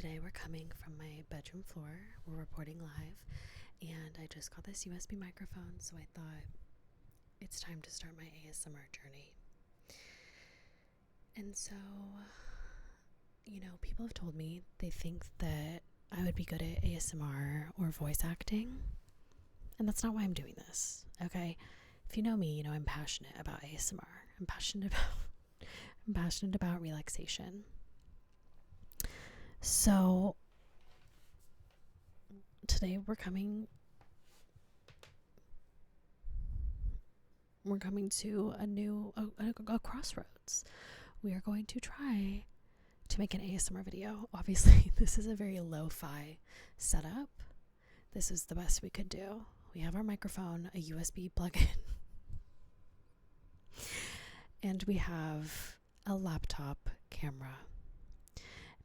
Today we're coming from my bedroom floor. We're reporting live, and I just got this USB microphone, so I thought it's time to start my ASMR journey. And so, people have told me they think that I would be good at ASMR or voice acting, and that's not why I'm doing this, okay? If you know me, you know I'm passionate about ASMR. I'm passionate about relaxation. So today we're coming to a crossroads. We are going to try to make an ASMR video. Obviously, this is a very lo-fi setup. This is the best we could do. We have our microphone, a USB plug-in, and we have a laptop camera.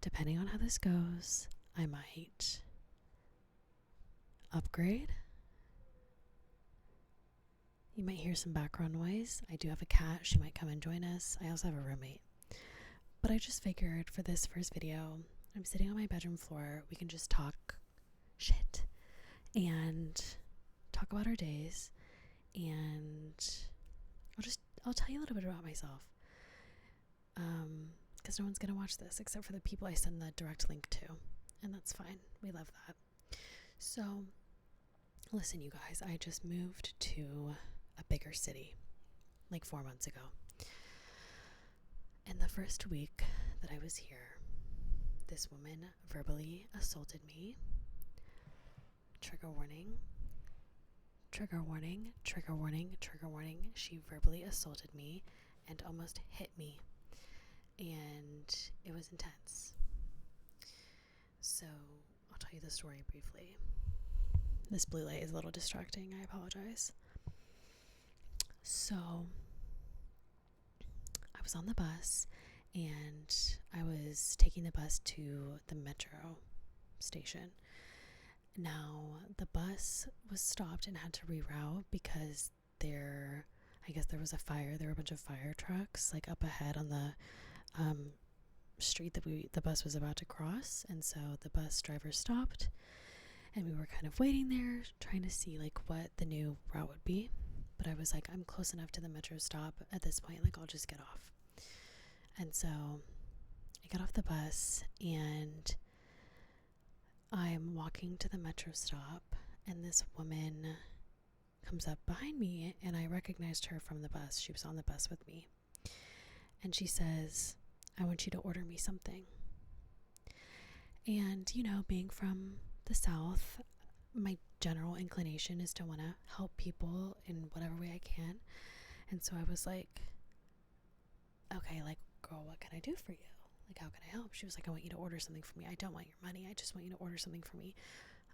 Depending on how this goes, I might upgrade. You might hear some background noise. I do have a cat. She might come and join us. I also have a roommate. But I just figured for this first video, I'm sitting on my bedroom floor. We can just talk shit and talk about our days. And I'll tell you a little bit about myself. Because no one's going to watch this except for the people I send the direct link to. And that's fine. We love that. So, listen, you guys, I just moved to a bigger city like 4 months ago. And the first week that I was here, this woman verbally assaulted me. Trigger warning. Trigger warning. Trigger warning. Trigger warning. She verbally assaulted me and almost hit me. And it was intense. So I'll tell you the story briefly. This blue light is a little distracting. I apologize. So I was on the bus and I was taking the bus to the metro station. Now the bus was stopped and had to reroute because there was a fire. There were a bunch of fire trucks like up ahead on the street that the bus was about to cross, and so the bus driver stopped and we were kind of waiting there trying to see like what the new route would be. But I was like, I'm close enough to the metro stop at this point, like I'll just get off. And so I got off the bus and I'm walking to the metro stop, and this woman comes up behind me, and I recognized her from the bus. She was on the bus with me. And she says, I want you to order me something. And, being from the South, my general inclination is to want to help people in whatever way I can. And so I was like, okay, like, girl, what can I do for you? Like, how can I help? She was like, I want you to order something for me. I don't want your money. I just want you to order something for me.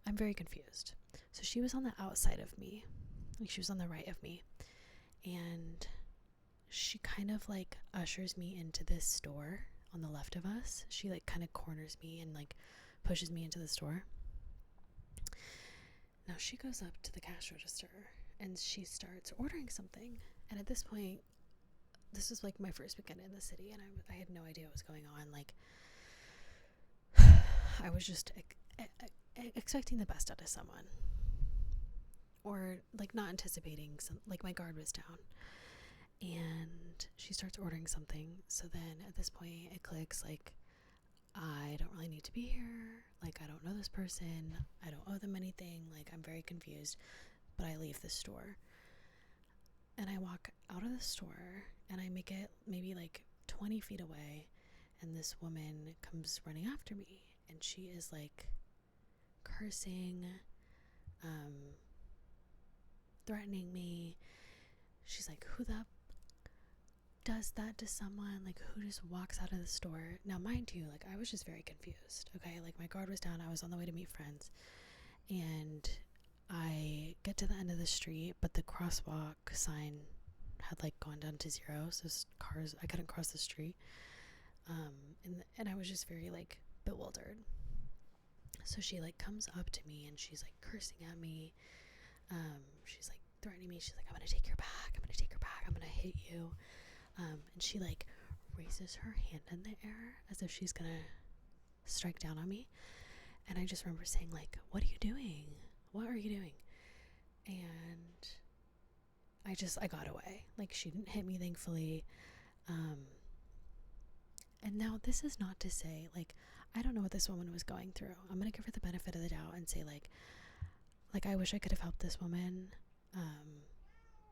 I'm very confused. So she was on the outside of me. Like, she was on the right of me. And she kind of like ushers me into this store on the left of us. She like kind of corners me and like pushes me into the store. Now she goes up to the cash register and she starts ordering something. And at this point, this was like my first weekend in the city, and I had no idea what was going on. Like, I was just expecting the best out of someone, or like not anticipating like my guard was down. And she starts ordering something. So then at this point it clicks, like, I don't really need to be here. Like, I don't know this person. I don't owe them anything. Like, I'm very confused. But I leave the store. And I walk out of the store and I make it maybe like 20 feet away. And this woman comes running after me. And she is like cursing, threatening me. She's like, who the does that to someone? Like, who just walks out of the store? Now, mind you, like, I was just very confused, okay? Like, my guard was down. I was on the way to meet friends. And I get to the end of the street, but the crosswalk sign had, like, gone down to 0. So cars, I couldn't cross the street. And I was just very, like, bewildered. So she, like, comes up to me and she's, like, cursing at me. She's, like, threatening me. She's like, I'm going to take your bag. I'm going to take your bag. I'm going to hit you. And she like raises her hand in the air as if she's gonna strike down on me. And I just remember saying, like, what are you doing? What are you doing? And I got away. Like, she didn't hit me, thankfully. And now this is not to say, like, I don't know what this woman was going through. I'm going to give her the benefit of the doubt and say, like, I wish I could have helped this woman.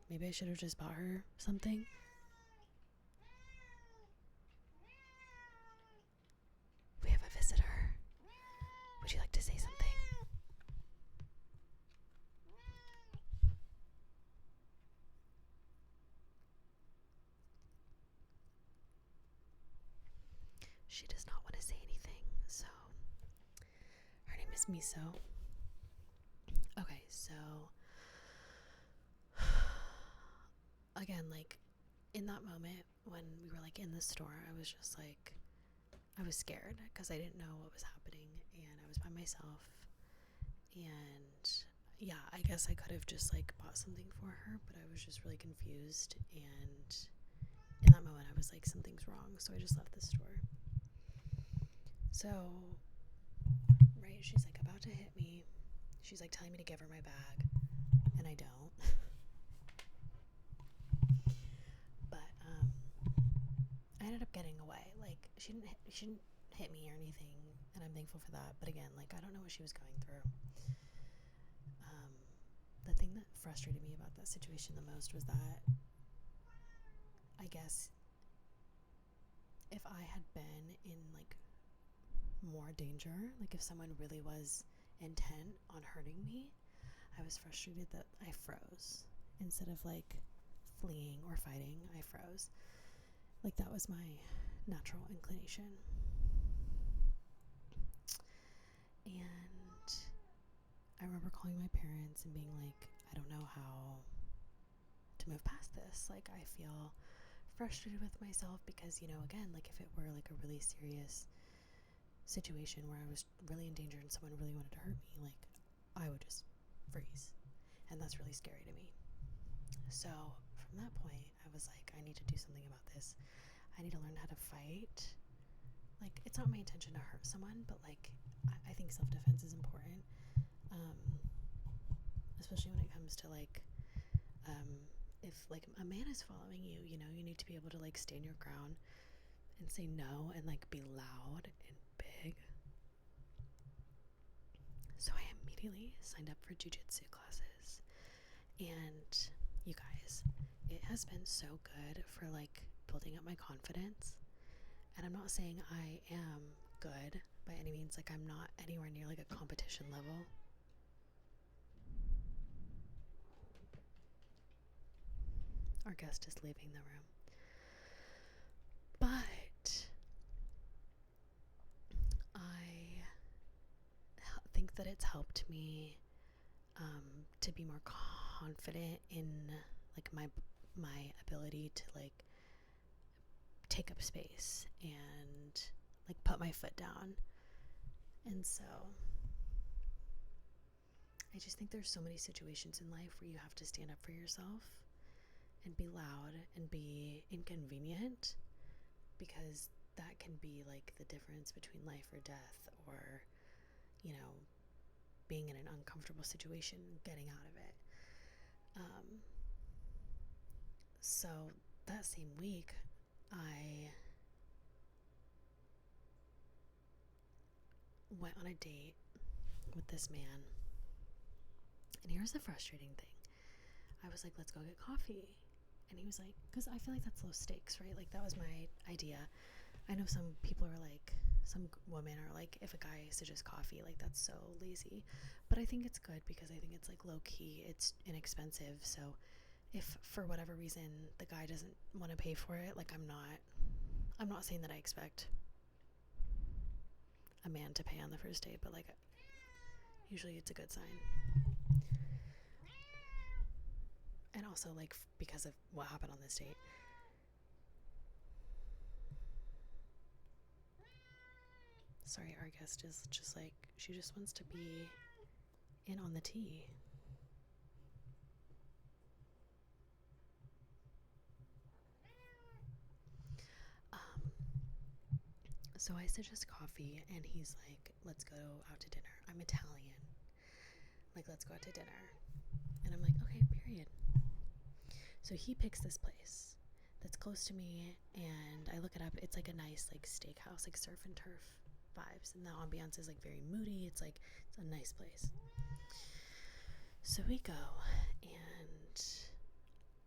Maybe I should have just bought her something. We have a visitor. Would you like to say something? She does not want to say anything, so her name is Miso. Okay, so again, like, in that moment when we were, like, in the store, I was just like, I was scared because I didn't know what was happening, and I was by myself. And yeah, I guess I could have just, like, bought something for her, but I was just really confused. And in that moment, I was like, something's wrong, so I just left the store. So, right, she's like about to hit me. She's like telling me to give her my bag, and I don't. But I ended up getting away. Like, she didn't hit me or anything, and I'm thankful for that. But again, like, I don't know what she was going through. The thing that frustrated me about that situation the most was that, I guess, if I had been in, like, more danger, like if someone really was intent on hurting me, I was frustrated that I froze. Instead of, like, fleeing or fighting, I froze. Like, that was my natural inclination. And I remember calling my parents and being like, I don't know how to move past this. Like, I feel frustrated with myself because, you know, again, like, if it were, like, a really serious situation where I was really in danger and someone really wanted to hurt me, like, I would just freeze. And that's really scary to me. So from that point, I was like, I need to do something about this. I need to learn how to fight. Like, it's not my intention to hurt someone, but, like, I think self-defense is important. Especially when it comes to, like, if, like, a man is following you, you know, you need to be able to, like, stand your ground and say no and, like, be loud and big. So I immediately signed up for jiu-jitsu classes. And you guys, it has been so good for, like, building up my confidence. And I'm not saying I am good by any means. Like, I'm not anywhere near, like, a competition level. Our guest is leaving the room. But I think that it's helped me to be more confident in, like, my ability to, like, take up space and, like, put my foot down. And so I just think there's so many situations in life where you have to stand up for yourself and be loud and be inconvenient, because that can be, like, the difference between life or death, or, you know, being in an uncomfortable situation and getting out of it. So that same week, I went on a date with this man. And here's the frustrating thing. I was like, let's go get coffee. And he was like, because I feel like that's low stakes, right? Like, that was my idea. I know some people are like, some women are like, if a guy suggests coffee, like, that's so lazy. But I think it's good because I think it's, like, low key, it's inexpensive. So if for whatever reason the guy doesn't want to pay for it, like, I'm not saying that I expect a man to pay on the first date, but, like, usually it's a good sign. And also, like, because of what happened on this date. Sorry, our guest is just like, she just wants to be in on the tea. So So I suggest coffee, and he's like, let's go out to dinner. I'm Italian. Like, let's go out to dinner. And I'm like, okay, period. So he picks this place that's close to me, and I look it up. It's like a nice like steakhouse, like surf and turf vibes, and the ambiance is like very moody. It's a nice place. So we go, and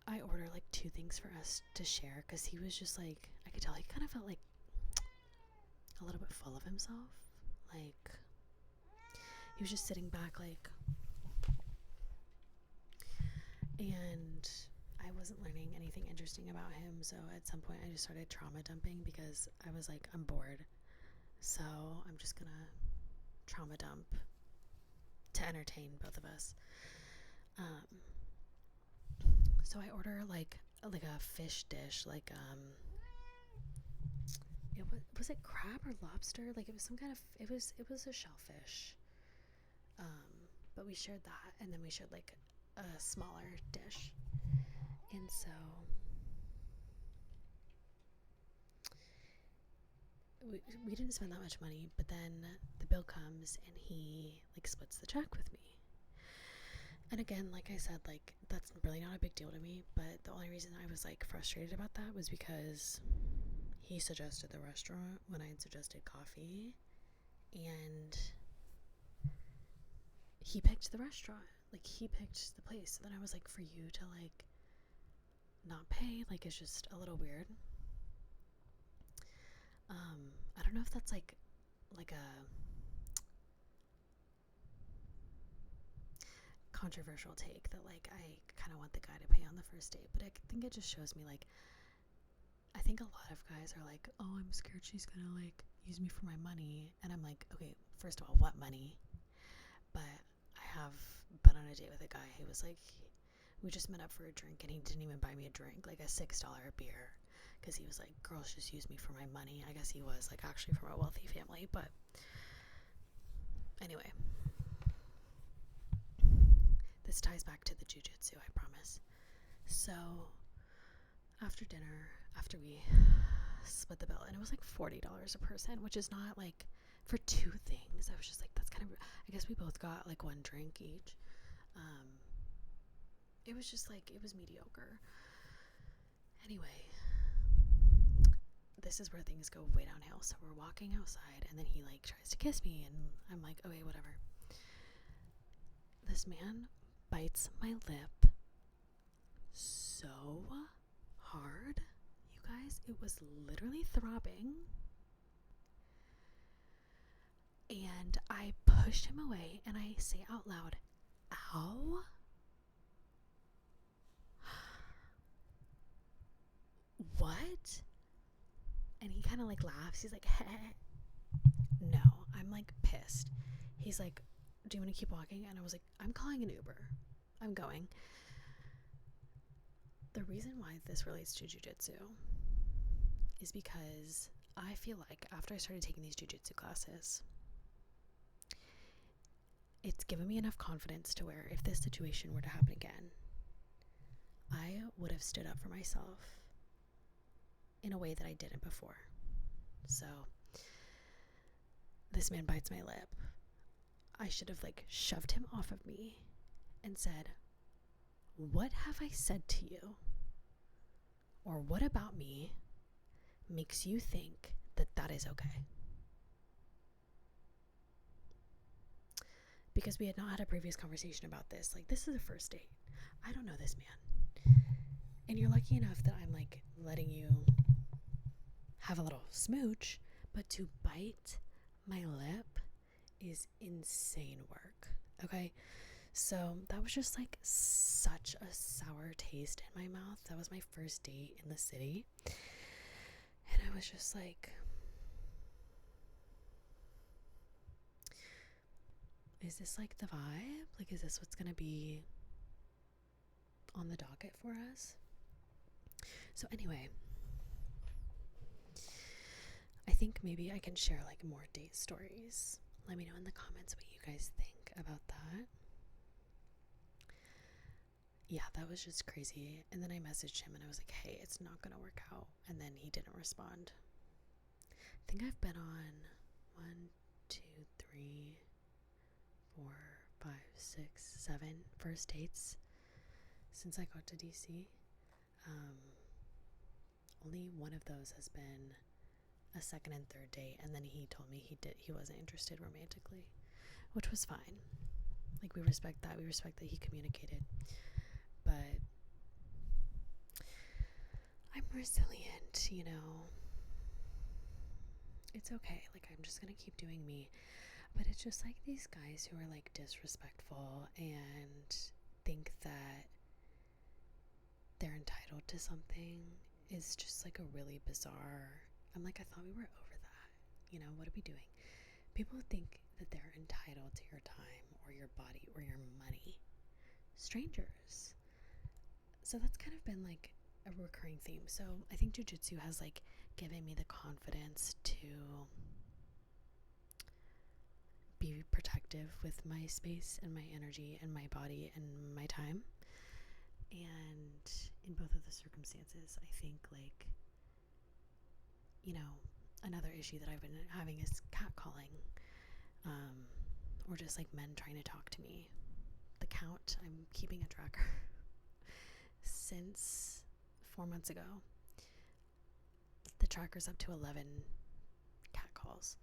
I order like 2 things for us to share, because he was just like, I could tell he kind of felt like a little bit full of himself. Like, he was just sitting back, like, and I wasn't learning anything interesting about him. So at some point I just started trauma dumping, because I was like, I'm bored, so I'm just gonna trauma dump to entertain both of us. So I order like a fish dish, like was it crab or lobster? Like, it was some kind of, it was a shellfish. But we shared that, and then we shared like a smaller dish. And so we didn't spend that much money, but then the bill comes and he like splits the check with me. And again, like I said, like, that's really not a big deal to me, but the only reason I was like frustrated about that was because he suggested the restaurant when I had suggested coffee, and he picked the restaurant. Like, he picked the place. So then I was like, for you to like not pay, like, it's just a little weird. I don't know if that's like a controversial take, that like I kind of want the guy to pay on the first date, but I think it just shows me, like, I think a lot of guys are like, oh, I'm scared she's gonna like use me for my money, and I'm like, okay, first of all, what money? But I have been on a date with a guy who was like, we just met up for a drink, and he didn't even buy me a drink, like a $6 beer, because he was like, girls just use me for my money. I guess he was like actually from a wealthy family, but anyway, this ties back to the jujitsu, I promise. So after dinner, after we split the bill, and it was like $40 a person, which is not like, for 2 things, I was just like, that's kind of, I guess we both got like 1 drink each. It was just like, it was mediocre. Anyway, this is where things go way downhill. So we're walking outside, and then he like tries to kiss me, and I'm like, okay, whatever. This man bites my lip so hard, you guys, it was literally throbbing. And I pushed him away, and I say out loud, ow. What? And he kind of like laughs. He's like, heh. No, I'm like pissed. He's like, do you want to keep walking? And I was like, I'm calling an Uber. I'm going. The reason why this relates to jiu-jitsu is because I feel like after I started taking these jiu-jitsu classes, it's given me enough confidence to where if this situation were to happen again, I would have stood up for myself in a way that I didn't before. So this man bites my lip. I should have like shoved him off of me and said, what have I said to you? Or what about me makes you think that that is okay? Because we had not had a previous conversation about this. Like, this is a first date. I don't know this man. And you're lucky enough that I'm like letting you have a little smooch, but to bite my lip is insane work. Okay? So that was just like such a sour taste in my mouth. That was my first date in the city. And I was just like, is this like the vibe? Like, is this what's gonna be on the docket for us? So anyway, I think maybe I can share like more date stories. Let me know in the comments what you guys think about that. Yeah, that was just crazy. And then I messaged him and I was like, hey, it's not gonna work out. And then he didn't respond. think I've been on 1, 2, 3, 4, 5, 6, 7 first dates since I got to DC. Only one of those has been a second and third date, and then he told me he wasn't interested romantically, which was fine. Like, we respect that. We respect that he communicated. But I'm resilient, you know. It's okay. Like, I'm just gonna keep doing me. But it's just like these guys who are like disrespectful and think that they're entitled to something is just like a really bizarre. I'm like, I thought we were over that. You know, what are we doing? People think that they're entitled to your time or your body or your money. Strangers. So that's kind of been like a recurring theme. So I think jujitsu has like given me the confidence to be protective with my space and my energy and my body and my time. And in both of the circumstances, I think, like, you know, another issue that I've been having is catcalling, or just like men trying to talk to me. The count, I'm keeping a tracker. Since 4 months ago, the tracker's up to 11 catcalls.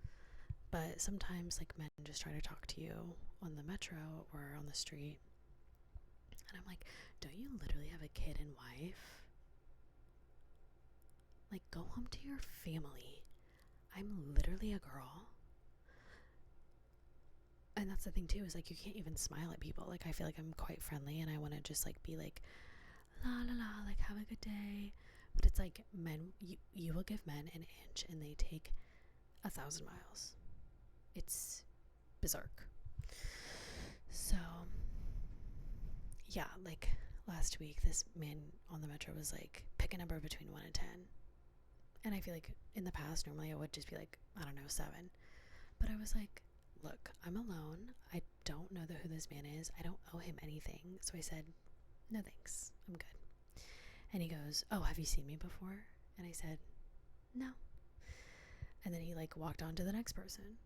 But sometimes, like, men just try to talk to you on the metro or on the street. And I'm like, don't you literally have a kid and wife? Like, go home to your family. I'm literally a girl. And that's the thing too, is like, you can't even smile at people. Like, I feel like I'm quite friendly and I want to just like be like, la la la, like, have a good day. But it's like, men, you will give men an inch and they take 1,000 miles. It's berserk. So yeah, like last week, this man on the metro was like, pick a number between 1 and 10. And I feel like in the past, normally I would just be like, I don't know, 7. But I was like, look, I'm alone. I don't know who this man is. I don't owe him anything. So I said, no thanks, I'm good. And he goes, oh, have you seen me before? And I said, no. And then he like walked on to the next person.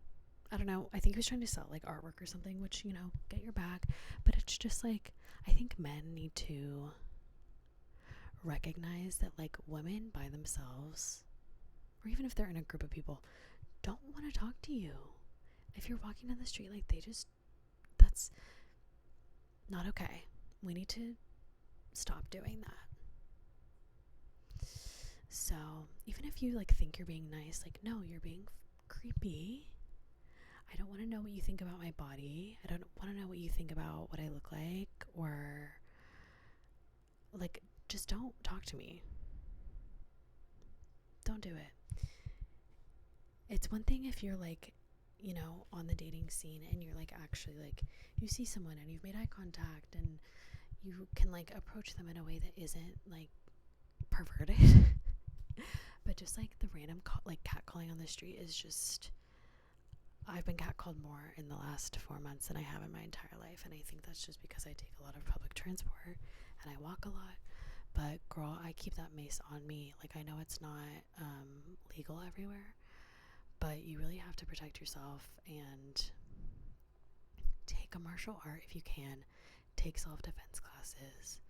I don't know, I think he was trying to sell like artwork or something, which, you know, get your bag. But it's just like, I think men need to recognize that like women by themselves, or even if they're in a group of people, don't want to talk to you. If you're walking down the street, like, that's not okay. We need to stop doing that. So even if you like think you're being nice, like, no, you're being creepy. I don't want to know what you think about my body. I don't want to know what you think about what I look like, or like, just don't talk to me. Don't do it. It's one thing if you're like, you know, on the dating scene and you're like, actually, like, you see someone and you've made eye contact and you can like approach them in a way that isn't like perverted. But just like the random like catcalling on the street is just, I've been catcalled more in the last 4 months than I have in my entire life. And I think that's just because I take a lot of public transport and I walk a lot. But girl, I keep that mace on me. Like, I know it's not legal everywhere, but you really have to protect yourself and take a martial art if you can. Take self-defense classes.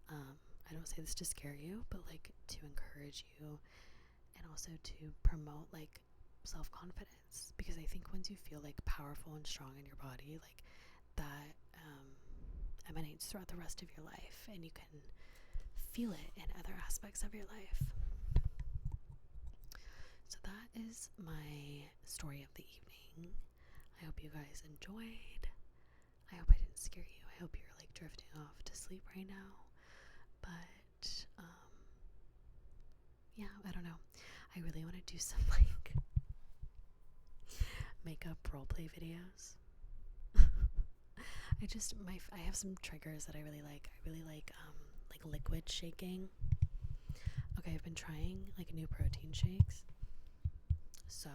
I don't say this to scare you, but like to encourage you, and also to promote like self-confidence, because I think once you feel like powerful and strong in your body, like that emanates throughout the rest of your life, and you can feel it in other aspects of your life. So that is my story of the evening. I hope you guys enjoyed. I hope I didn't scare you. I hope you're like drifting off to sleep right now. But yeah, I don't know. I really want to do some like makeup roleplay videos. I have some triggers that I really like. I really like liquid shaking. Okay, I've been trying like new protein shakes. So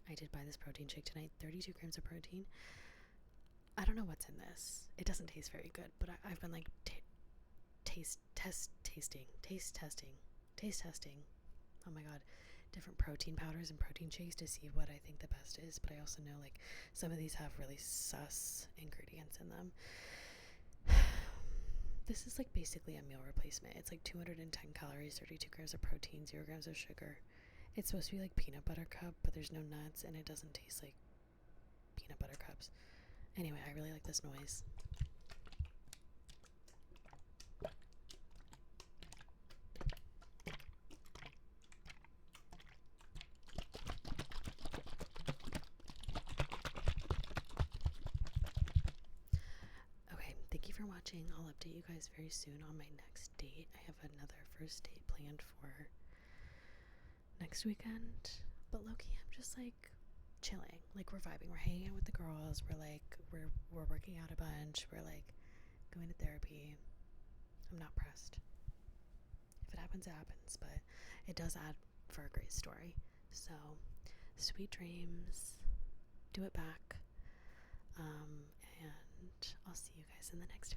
I did buy this protein shake tonight, 32 grams of protein. I don't know what's in this. It doesn't taste very good, but I've been like taste testing. Oh my god, different protein powders and protein shakes to see what I think the best is, but I also know like some of these have really sus ingredients in them. This is like basically a meal replacement. It's like 210 calories, 32 grams of protein, 0 grams of sugar. It's supposed to be like peanut butter cup, but there's no nuts and it doesn't taste like peanut butter cups. Anyway, I really like this noise. Okay, thank you for watching. I'll update you guys very soon on my next date. I have another first date planned for next weekend. But low-key, I'm just like chilling. Like we're vibing. We're hanging out with the girls. We're working out a bunch. We're like going to therapy. I'm not pressed. If it happens, it happens. But it does add for a great story. So, sweet dreams. Do it back. And I'll see you guys in the next